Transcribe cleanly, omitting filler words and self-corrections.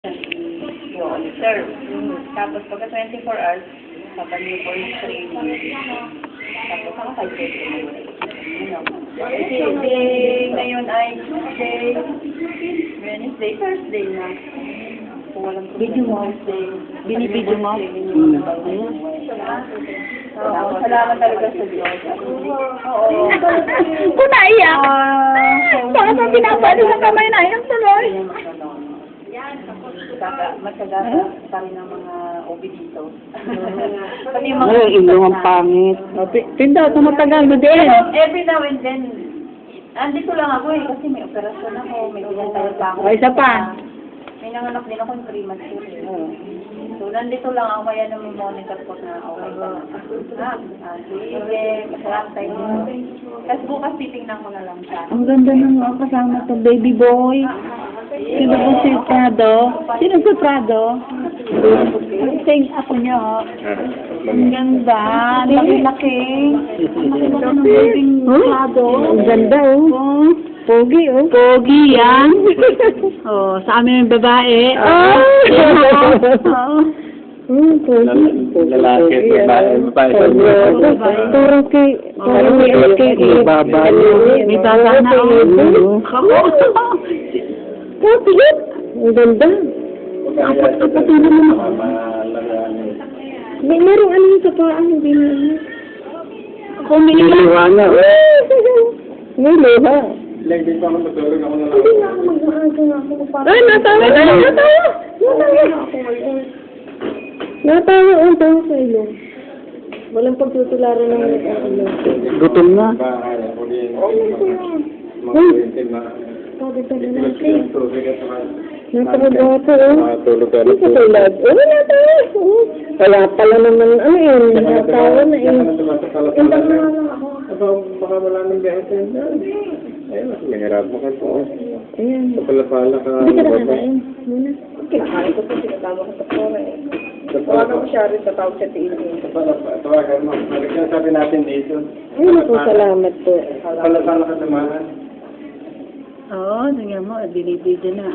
Yung sir. Tapos pagka 24 hours, papa-newborn training. Tapos ang 5 days. Kasi ngayon ay Tuesday, Wednesday, Thursday na. Kung walang video mo. Binibidyo mo? Oo, salamat talaga sa Diyos. Oo. Kung naiyak. Baka sa pinapalo ng kamay na iyak tuloy. Matyaga pa rin ang mga OB dito. Pati yung Ay, ilong ang pangit. Tinda, tumatagal mo din. every now and then, andito lang ako kasi may operasyon ako, may binantay pa ako. O, isa pa. May nanganak din ako yung 3 months yun. So, nandito lang ako, kaya monitor ko na okay ka na. Sige, masarap tayo. Tapos bukas titingnan ko na lang siya. Ang ganda ng kasama to, baby boy. Sino po si Prado? Sino si Prado? Sing ako niya, oh. Ang ganda. Laki-laki. Ang laki ng baby Prado. Ang ganda, oh. Pogi, oh. Pogi yan. Oh, sa amin yung babae. Oh! Pogi. Lalaki, babae. Parang kay Baba. may baba na, oh. Kapilip. Ang ganda. Apat na naman. Merong ano yung sa paan, hindi na ano. Ako may Niliwa na. may liha. Hindi pa ako matulog ako na lang. Hindi na ako mag-maaga nga ako. Ay, natawa! Natawa! Natawa ang tawa sa ilong. Walang pagtutularan ng ilong. Gutom na. Bahay, ako din. Mga na. Pagkita na natin. Tubig at saka. Natawa ka, oh. Tulog ka na. Sa tulad. Oh, natawa. Wala pala naman, ano yun. Natawa na eh. Intang na lang ako. Baka wala nang biyahe sa'yo. Ayun, mahirap mo kayo po. Ayan. Pala ka. Hindi ka nakakain. Muna. Kinakain ko po, sinatama ko sa pora eh. Tawagan ko siya rin sa tawag sa TV. Tawagan mo. Balikan sabi natin dito. Ay, naku, salamat po. Pala ka samahan. Oo, tingnan mo, binibidyo na.